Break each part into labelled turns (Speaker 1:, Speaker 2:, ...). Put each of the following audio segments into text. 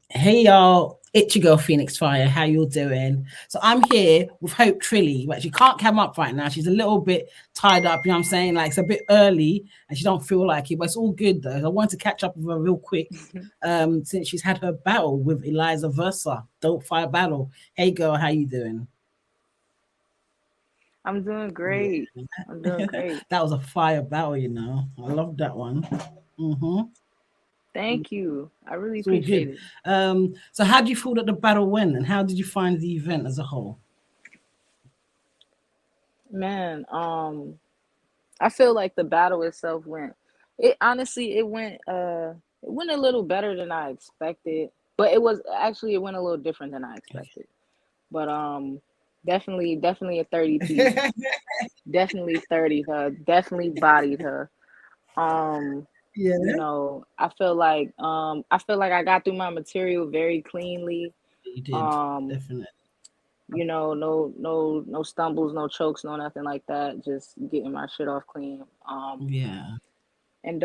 Speaker 1: Hey y'all, it's your girl Phoenix Fire. How you all doing? So I'm here with Hope Trilly, but she can't come up right now. She's a little bit tied up, you know what I'm saying? Like it's a bit early and she don't feel like it, but it's all good though. I wanted to catch up with her real quick. Since she's had her battle with Eliza Versa, dope fire battle. Hey girl, how you doing?
Speaker 2: I'm doing
Speaker 1: Yeah.
Speaker 2: great. I'm doing great.
Speaker 1: That was a fire battle, you know. I love that one. hmm
Speaker 2: Thank you. I really
Speaker 1: It's all
Speaker 2: appreciate
Speaker 1: good.
Speaker 2: it.
Speaker 1: So how do you feel that the battle went and how did you find the event as a whole?
Speaker 2: Man, I feel like the battle itself it honestly it went a little better than I expected. But it went a little different than I expected. But definitely a 30 piece. Definitely 30 her. Definitely bodied her. Um
Speaker 1: Yeah,
Speaker 2: I feel like I got through my material very cleanly.
Speaker 1: you did.
Speaker 2: Um
Speaker 1: Definitely.
Speaker 2: no stumbles, no chokes, no nothing like that. Just getting my shit off clean.
Speaker 1: Yeah.
Speaker 2: And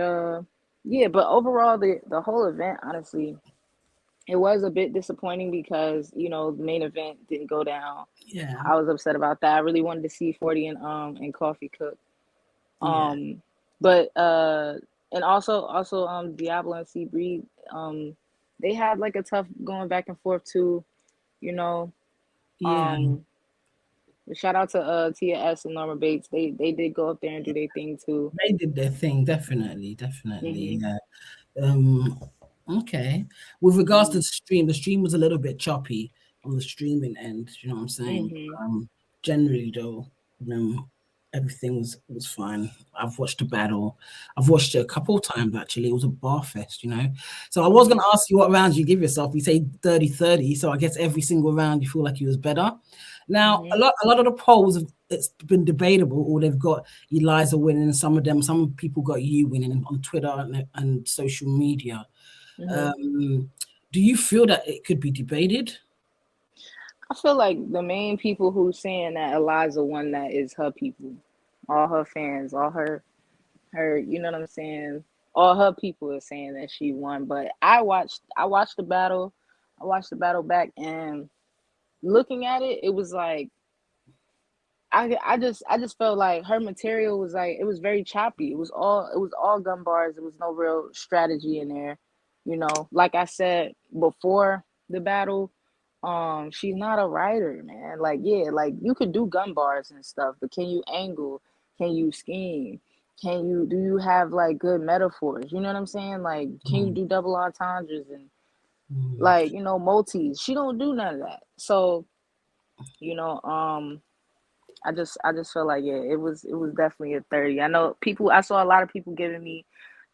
Speaker 2: yeah, but overall the whole event, honestly, it was a bit disappointing because, the main event didn't go down.
Speaker 1: Yeah.
Speaker 2: I was upset about that. I really wanted to see 40 and Coffee cook.
Speaker 1: Yeah.
Speaker 2: Um but and also Diablo and C Breed, they had like a tough going back and forth too, you know.
Speaker 1: Yeah.
Speaker 2: Um Shout out to Tia S and Norma Bates. They did go up there and do their thing too.
Speaker 1: They did their thing. Definitely. Definitely.
Speaker 2: Mhm.
Speaker 1: Yeah. Um, okay. With regards to
Speaker 2: Mhm.
Speaker 1: the stream was a little bit choppy on the streaming end. You know what I'm saying?
Speaker 2: Mhm.
Speaker 1: Generally, though, everything was fine. I've watched the battle. I've watched it a couple of times actually. It was a bar fest, you know. So I was going
Speaker 2: Mhm.
Speaker 1: to ask you what rounds you give yourself. You say 30-30, so I guess every single round you feel like you was better. Now,
Speaker 2: Mhm.
Speaker 1: a lot of the polls have it's been debatable, or they've got Eliza winning. Some people got you winning on Twitter and social media.
Speaker 2: Mhm.
Speaker 1: Um, do you feel that it could be debated?
Speaker 2: I feel like the main people who saying that Eliza won that is her people, all her fans, all her. You know what I'm saying? All her people are saying that she won. But I watched the battle. I watched the battle back, and looking at it, it was like I just felt like her material was like it was very choppy. It was all gun bars. There was no real strategy in there. Like I said before the battle, she's not a writer, man. Like, yeah, like you could do gun bars and stuff, but can you angle? Can you scheme? Do you have like good metaphors? You know what I'm saying? Like, can you
Speaker 1: Mm,
Speaker 2: do double entendres and
Speaker 1: mm,
Speaker 2: like, multis? She don't do none of that. So, you know, um I just feel like, yeah, it was definitely a 30. I saw a lot of people giving me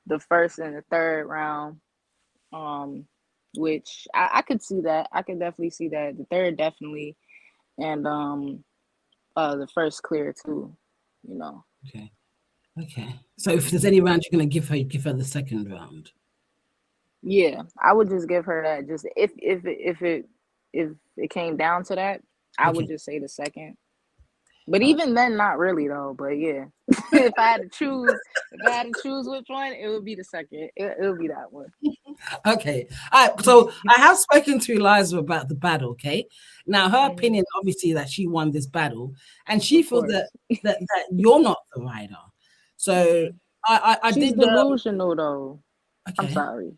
Speaker 2: the first and the third round, um which I could see that. I could definitely see that. The third definitely, and the first clear too, you know.
Speaker 1: okay. Okay. So if there's any round you're gonna give her the second round.
Speaker 2: Yeah, I would just give her that. Just if it came down to that, I would
Speaker 1: Okay.
Speaker 2: just say the second. But
Speaker 1: All right.
Speaker 2: even then, not really though. But yeah, if I had to choose which one, it would be the second. It would be that one.
Speaker 1: Okay. All right. So I have spoken to Eliza about the battle. Okay. Now her
Speaker 2: Hmm.
Speaker 1: opinion, obviously, that she won this battle, and she
Speaker 2: Of
Speaker 1: feels that
Speaker 2: course.
Speaker 1: that you're not the rider. So
Speaker 2: Hmm.
Speaker 1: I
Speaker 2: She's
Speaker 1: did.
Speaker 2: delusional though. I'm
Speaker 1: Okay.
Speaker 2: sorry.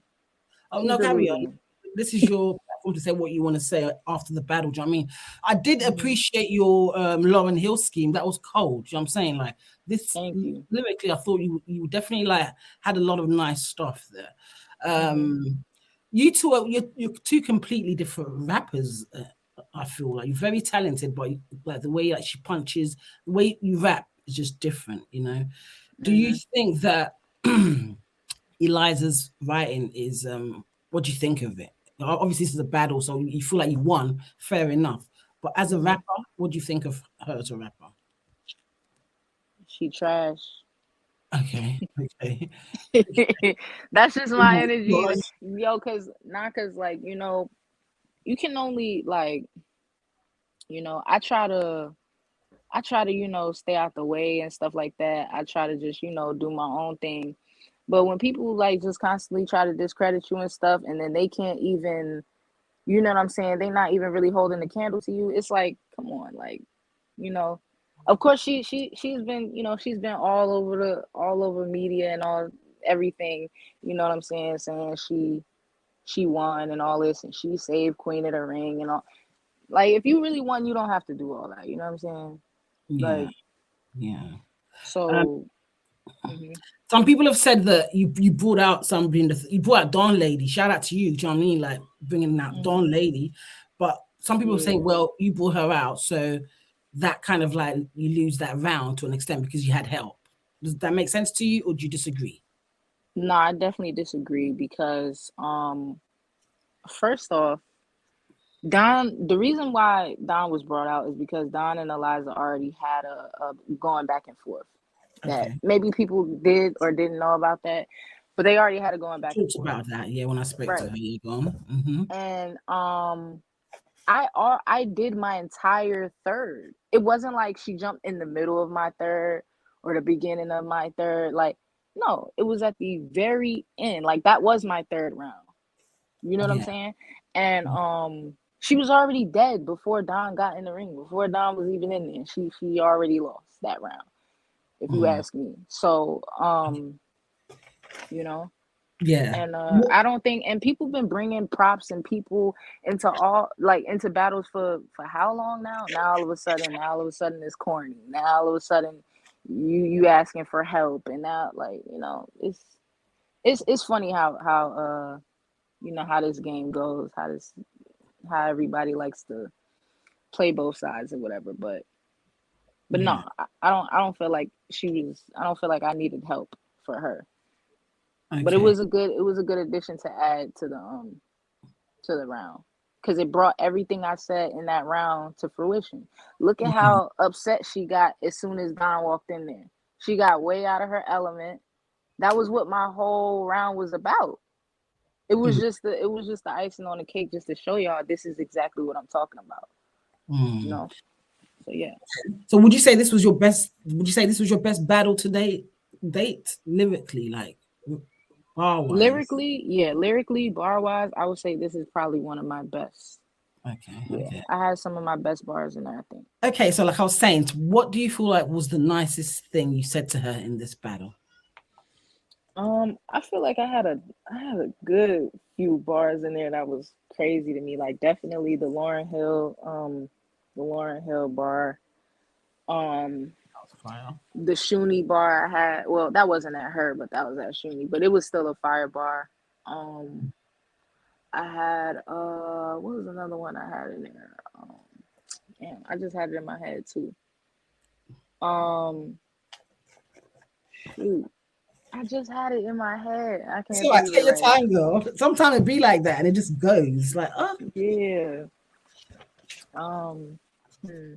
Speaker 1: Oh
Speaker 2: She's
Speaker 1: no, carry on.
Speaker 2: delusional.
Speaker 1: This is your platform to say what you want to say after the battle. Do you know what I mean? I did
Speaker 2: Hmm.
Speaker 1: appreciate your Lauren Hill scheme. That was cold. Do you know what I'm saying? Like this
Speaker 2: Thank you.
Speaker 1: lyrically, I thought you definitely like had a lot of nice stuff there.
Speaker 2: Hmm.
Speaker 1: You two you're two completely different rappers. I feel like you're very talented, but like the way like she punches, the way you rap is just different. You know. Do you
Speaker 2: Hmm.
Speaker 1: think that Eliza's writing is what do you think of it? Obviously, this is a battle, so you feel like you won, fair enough. But as a
Speaker 2: Hmm.
Speaker 1: rapper, what do you think of her as a rapper?
Speaker 2: She trash.
Speaker 1: Okay, okay.
Speaker 2: That's just
Speaker 1: Go
Speaker 2: my
Speaker 1: on, go
Speaker 2: energy,
Speaker 1: on.
Speaker 2: yo. Cause like, you can only like, I try to, stay out the way and stuff like that. I try to just, do my own thing. But when people like just constantly try to discredit you and stuff, and then they can't even, you know what I'm saying? They not even really holding the candle to you. It's like, come on, like, you know. Of course, she's been, you know, she's been all over media and all everything. You know what I'm saying she won and all this, and she saved Queen of the Ring and all. Like, if you really won, you don't have to do all that. You know what I'm saying?
Speaker 1: Yeah,
Speaker 2: Like,
Speaker 1: yeah.
Speaker 2: so. Mhm.
Speaker 1: Some people have said that you brought out somebody you brought out Dawn Lady. Shout out to you. Do you know what I mean? Like bringing out Dawn Lady. But some people say,
Speaker 2: Yeah.
Speaker 1: well, you brought her out, so that kind of like you lose that round to an extent because you had help. Does that make sense to you, or do you disagree?
Speaker 2: No, I definitely disagree because first off, the reason why Don was brought out is because Don and Eliza already had a going back and forth that
Speaker 1: Okay.
Speaker 2: maybe people did or didn't know about that, but they already had a going back and
Speaker 1: Talked
Speaker 2: forth.
Speaker 1: about that, yeah, when I spoke to
Speaker 2: Right.
Speaker 1: her. You go. Mm-hmm.
Speaker 2: And I did my entire third. It wasn't like she jumped in the middle of my third or the beginning of my third. Like, no, it was at the very end. Like, that was my third round. You know what I'm
Speaker 1: Yeah.
Speaker 2: saying? And she was already dead before Don got in the ring. Before Don was even in there. She already lost that round, if you
Speaker 1: Mm.
Speaker 2: ask me. So, you know,
Speaker 1: Yeah.
Speaker 2: and I don't think, and people been bringing props and people into all, like, into battles for how long now? Now all of a sudden it's corny. Now all of a sudden you asking for help, and now, like, you know, it's funny how you know how this game goes, how everybody likes to play both sides or whatever. But
Speaker 1: Yeah.
Speaker 2: no, I don't feel like I don't feel like I needed help for her. But
Speaker 1: Okay.
Speaker 2: it was a good addition to add to the round, because it brought everything I said in that round to fruition. Look at
Speaker 1: Yeah.
Speaker 2: how upset she got as soon as Don walked in there. She got way out of her element. That was what my whole round was about.
Speaker 1: Mm.
Speaker 2: It was just the icing on the cake, just to show y'all this is exactly what I'm talking about. You
Speaker 1: Mm.
Speaker 2: know. So yeah.
Speaker 1: So would you say this was your best? Would you say this was your best battle to date lyrically, like bar wise?
Speaker 2: Lyrically, yeah, lyrically, bar wise, I would say this is probably one of my best.
Speaker 1: Okay,
Speaker 2: Yeah,
Speaker 1: okay,
Speaker 2: I had some of my best bars in there, I think.
Speaker 1: okay. So, like I was saying, what do you feel like was the nicest thing you said to her in this battle?
Speaker 2: I feel like I had a good few bars in there that was crazy to me. Like, definitely the Lauren Hill bar. Um,
Speaker 1: That was fire.
Speaker 2: the Shuni bar I had. Well, that wasn't at her, but that was at Shuni. But it was still a fire bar. Um, I had what was another one I had in there? Damn, I just had it in my head too. Um, shoot, I just had it in my head. I can't
Speaker 1: So, like,
Speaker 2: think of it
Speaker 1: take your
Speaker 2: right now.
Speaker 1: time, girl. Sometimes it be like that, and it just goes like, oh,
Speaker 2: Yeah. Um. Hmm.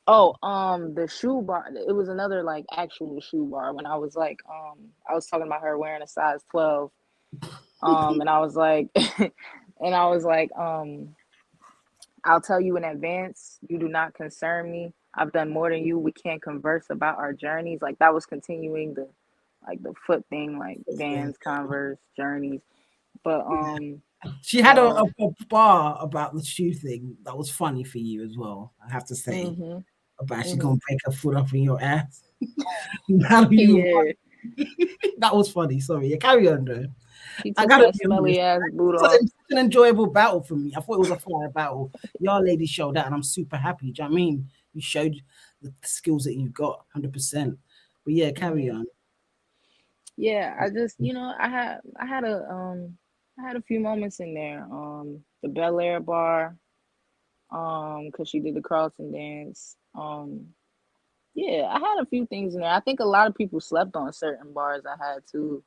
Speaker 2: Oh, the shoe bar. It was another, like, actual shoe bar. When I was like, I was talking about her wearing a size 12. And I was like, and I was like, I'll tell you in advance, you do not concern me. I've done more than you. We can't converse about our journeys. Like, that was continuing the, like, the foot thing, like Vans, Converse, journeys. But
Speaker 1: she had a bar about the shoe thing that was funny for you as well. I have to say
Speaker 2: mhm,
Speaker 1: about she's
Speaker 2: mhm.
Speaker 1: gonna break her foot up in your ass. How do you?
Speaker 2: Yeah,
Speaker 1: That was funny. Sorry, yeah, carry on though.
Speaker 2: she
Speaker 1: I
Speaker 2: took
Speaker 1: gotta
Speaker 2: that
Speaker 1: be honest.
Speaker 2: smelly ass boot
Speaker 1: Such
Speaker 2: off.
Speaker 1: an enjoyable battle for me. I thought it was a fire battle. Y'all ladies showed that, and I'm super happy. Do you know what I mean? You showed the skills that you got, 100%. But yeah, carry
Speaker 2: Mhm.
Speaker 1: on.
Speaker 2: Yeah, I just, I had a few moments in there. The Bel Air bar, because she did the Carlton dance. Yeah, I had a few things in there. I think a lot of people slept on certain bars I had too.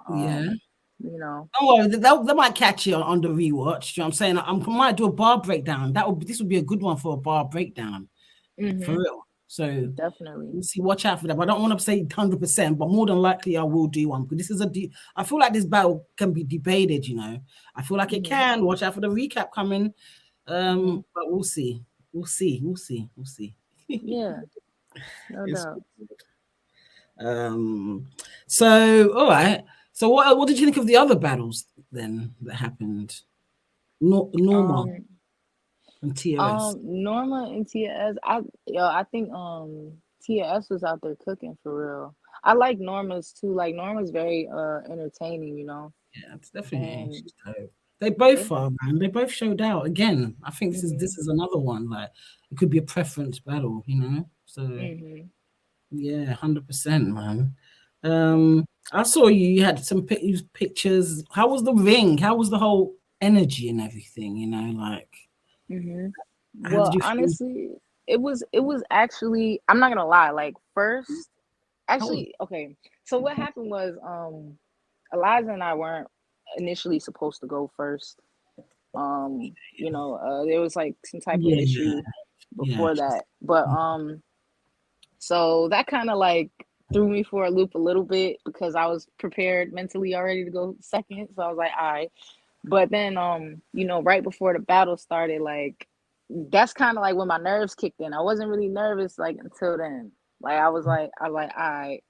Speaker 1: Yeah.
Speaker 2: Um, you know.
Speaker 1: Don't worry, that might catch you on the rewatch. You know what I'm saying? I might do a bar breakdown. This would be a good one for a bar breakdown. For
Speaker 2: Mhm.
Speaker 1: real. So
Speaker 2: Definitely.
Speaker 1: we'll see. Watch out for that. But I don't want to say 100%, but more than likely I will do one because this is I feel like this battle can be debated. I feel like it
Speaker 2: Mhm.
Speaker 1: can. Watch out for the recap coming.
Speaker 2: Mhm.
Speaker 1: But we'll see. We'll see. We'll see. We'll see.
Speaker 2: Yeah, no
Speaker 1: It's
Speaker 2: doubt.
Speaker 1: um So, all right. So, what did you think of the other battles then that happened? Norma
Speaker 2: Um,
Speaker 1: and TOS.
Speaker 2: Norma and TS, I think TS was out there cooking for real. I like Norma's too. Like Norma's very entertaining, you know.
Speaker 1: Yeah, it's definitely
Speaker 2: And
Speaker 1: she's dope. They both
Speaker 2: yeah.
Speaker 1: are, man. They both showed out again. I think this
Speaker 2: Mhm.
Speaker 1: is another one. Like it could be a preference battle, you know. So
Speaker 2: Mhm.
Speaker 1: yeah, 100%, man. I saw you had some pictures. How was the ring? How was the whole energy and everything? You know, like
Speaker 2: Mhm.
Speaker 1: how did
Speaker 2: Well,
Speaker 1: you feel?
Speaker 2: honestly, it was actually, I'm not gonna lie, like first,
Speaker 1: How was
Speaker 2: actually, okay. So what happened was Eliza and I weren't initially supposed to go first. There was like some type of
Speaker 1: yeah,
Speaker 2: issue
Speaker 1: yeah,
Speaker 2: before that. But so that kind of like threw me for a loop a little bit because I was prepared mentally already to go second. So I was like, all right. But then right before the battle started, like that's kind of like when my nerves kicked in. I wasn't really nervous like until then. Like I was like, all right.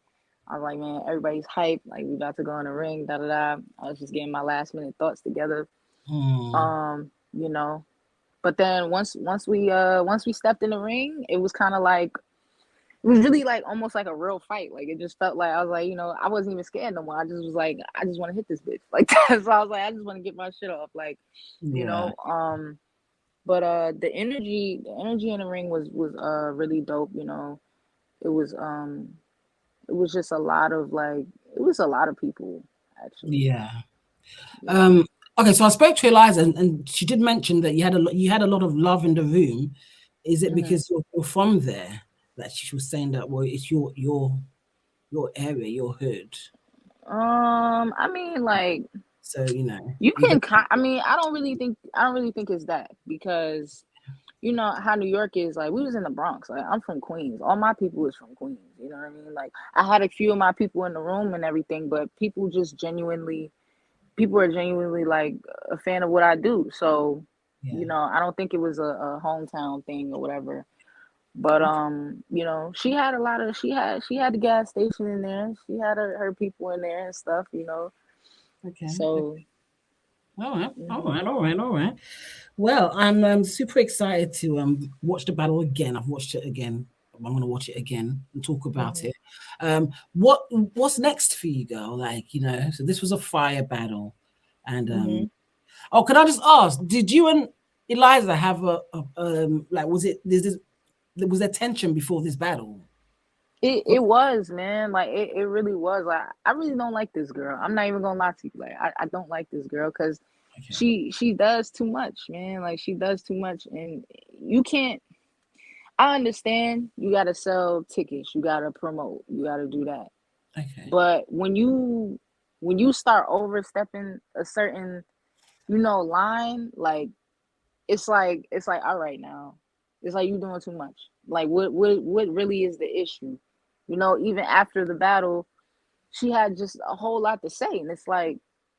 Speaker 2: I was like, man, everybody's hyped. Like we about to go in the ring, da da da. I was just getting my last minute thoughts together.
Speaker 1: mm,
Speaker 2: You know. But then once we stepped in the ring, it was kind of like it was really like almost like a real fight. Like it just felt like I was like, I wasn't even scared no more. I just was like, I just want to hit this bitch. Like that. So I was like, I just want to get my shit off. Like, you
Speaker 1: yeah,
Speaker 2: know. But the energy in the ring was really dope. It was um it was just a lot of like it was a lot of people actually.
Speaker 1: yeah.
Speaker 2: Yeah.
Speaker 1: Um, okay, so I spoke to Eliza, and she did mention that you had a lot of love in the room. Is it
Speaker 2: hmm
Speaker 1: because you're from there that she was saying that? Well, it's your area, your hood.
Speaker 2: I mean, like
Speaker 1: So you know
Speaker 2: you
Speaker 1: you
Speaker 2: can.
Speaker 1: get
Speaker 2: I mean, I don't really think it's that because you know how New York is. Like we was in the Bronx. Like I'm from Queens. All my people is from Queens. You know what I mean? Like I had a few of my people in the room and everything, but people are genuinely like a fan of what I do. So,
Speaker 1: yeah.
Speaker 2: I don't think it was a hometown thing or whatever. But
Speaker 1: Okay,
Speaker 2: she had a lot of she had the gas station in there. She had her people in there and stuff.
Speaker 1: okay.
Speaker 2: So.
Speaker 1: All right, all
Speaker 2: Mhm.
Speaker 1: right, all right, all right. Well, I'm super excited to watch the battle again. I've watched it again. I'm going to watch it again and talk about
Speaker 2: Mhm.
Speaker 1: it. What's next for you, girl? Like so this was a fire battle, and
Speaker 2: Mhm.
Speaker 1: oh, can I just ask? Did you and Eliza have like was there tension before this battle?
Speaker 2: It was, man. Like it really was. Like I really don't like this girl. I'm not even gonna lie to you. Like I don't like this girl because
Speaker 1: Okay,
Speaker 2: she does too much, man. Like she does too much, and you can't. I understand you gotta sell tickets, you gotta promote, you gotta do that.
Speaker 1: okay,
Speaker 2: But when you start overstepping a certain line, like it's like all right now, it's like you doing too much. Like what really is the issue? Even after the battle, she had just a whole lot to say, and it's like,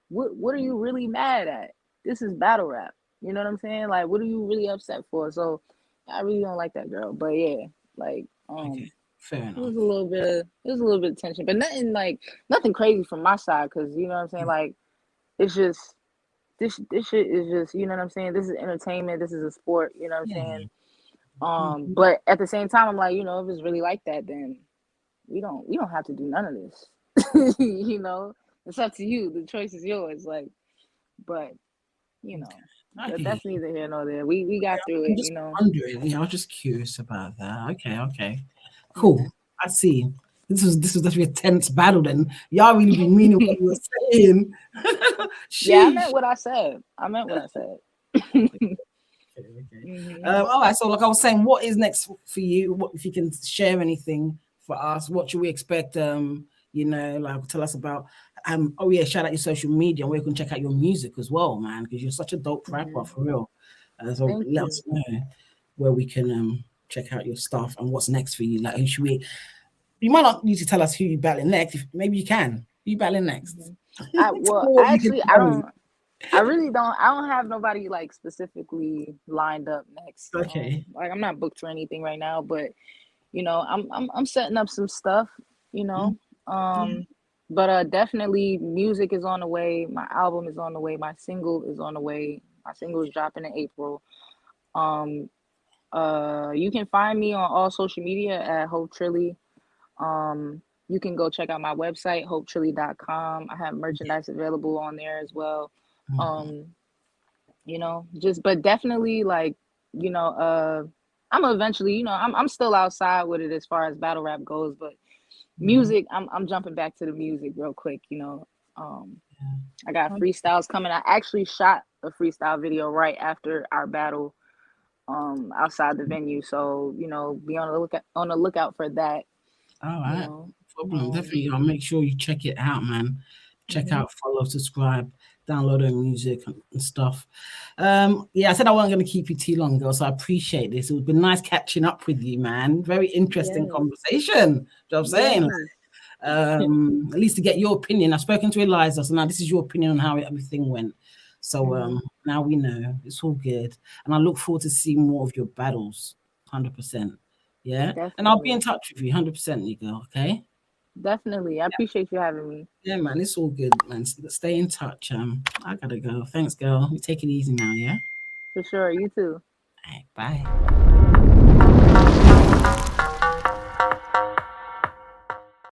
Speaker 2: what are you really mad at? This is battle rap. You know what I'm saying? Like, what are you really upset for? So, I really don't like that girl. But yeah, like,
Speaker 1: okay. Fair
Speaker 2: it was a
Speaker 1: enough.
Speaker 2: little bit of it was a little bit of tension, but nothing crazy from my side, because you know what I'm saying. Like, it's just this shit is just, you know what I'm saying. This is entertainment. This is a sport. You know what I'm
Speaker 1: Yeah.
Speaker 2: saying.
Speaker 1: Mhm.
Speaker 2: But at the same time, I'm like, if it's really like that, then we don't have to do none of this. It's up to you. The choice is yours. Like, but you
Speaker 1: Okay.
Speaker 2: know,
Speaker 1: I
Speaker 2: but
Speaker 1: hear you.
Speaker 2: that's neither here nor there. We got through
Speaker 1: I'm
Speaker 2: it.
Speaker 1: just wondering. I was just curious about that. Okay, okay, cool.
Speaker 2: Mhm.
Speaker 1: I see. This was actually a tense battle. Then y'all really be meaning what you were saying.
Speaker 2: Yeah, I meant
Speaker 1: Sheesh.
Speaker 2: what I said. I meant what I said.
Speaker 1: Okay, okay.
Speaker 2: hmm
Speaker 1: All right. So, like I was saying, what is next for you? What if you can share anything for us? What should we expect? Like tell us about. Oh yeah, shout out your social media and where you can check out your music as well, man. Because you're such a dope rapper
Speaker 2: hmm
Speaker 1: for real. So
Speaker 2: Thank
Speaker 1: let
Speaker 2: you.
Speaker 1: us know where we can check out your stuff and what's next for you. Like, who should we? You might not need to tell us who you battling next. Maybe you can. Who you battling next?
Speaker 2: hmm
Speaker 1: Tell
Speaker 2: Well,
Speaker 1: me what you can
Speaker 2: actually, I
Speaker 1: tell me.
Speaker 2: don't. I really don't. I don't have nobody like specifically lined up next.
Speaker 1: Okay.
Speaker 2: Like I'm not booked for anything right now, but I'm setting up some stuff. You
Speaker 1: Mm,
Speaker 2: know,
Speaker 1: yeah.
Speaker 2: um, But definitely music is on the way. My album is on the way. My single is on the way. My single is dropping in April. Um, you can find me on all social media at Hope Trilly. You can go check out my website, hopetrilly.com. I have merchandise available on there as well. Um, just but definitely like, you know, I'm eventually, I'm still outside with it as far as battle rap goes, but music, I'm jumping back to the music real quick. I got freestyles coming. I actually shot a freestyle video right after our battle outside the venue. So, be on the lookout for that,
Speaker 1: All
Speaker 2: you
Speaker 1: right.
Speaker 2: know.
Speaker 1: Problem. Definitely, I'll make sure you check it out, man. Check
Speaker 2: Mhm.
Speaker 1: out, follow, subscribe, download her music and stuff. Yeah, I said I wasn't going to keep you too long, girl, so I appreciate this. It's been nice catching up with you, man. Very interesting
Speaker 2: Yes.
Speaker 1: conversation. You know what I'm saying?
Speaker 2: Yes.
Speaker 1: At least to get your opinion. I've spoken to Eliza, so now this is your opinion on how everything went. So now we know it's all good, and I look forward to seeing more of your battles. 100%. Yeah, and I'll be in
Speaker 2: Definitely.
Speaker 1: touch with you. 100%, you girl. Okay.
Speaker 2: Definitely. I appreciate you having me.
Speaker 1: Yeah, man, it's all good, man. Stay in touch. I gotta go. Thanks, girl. You take it easy now. Yeah.
Speaker 2: For sure. You too.
Speaker 1: All right, bye.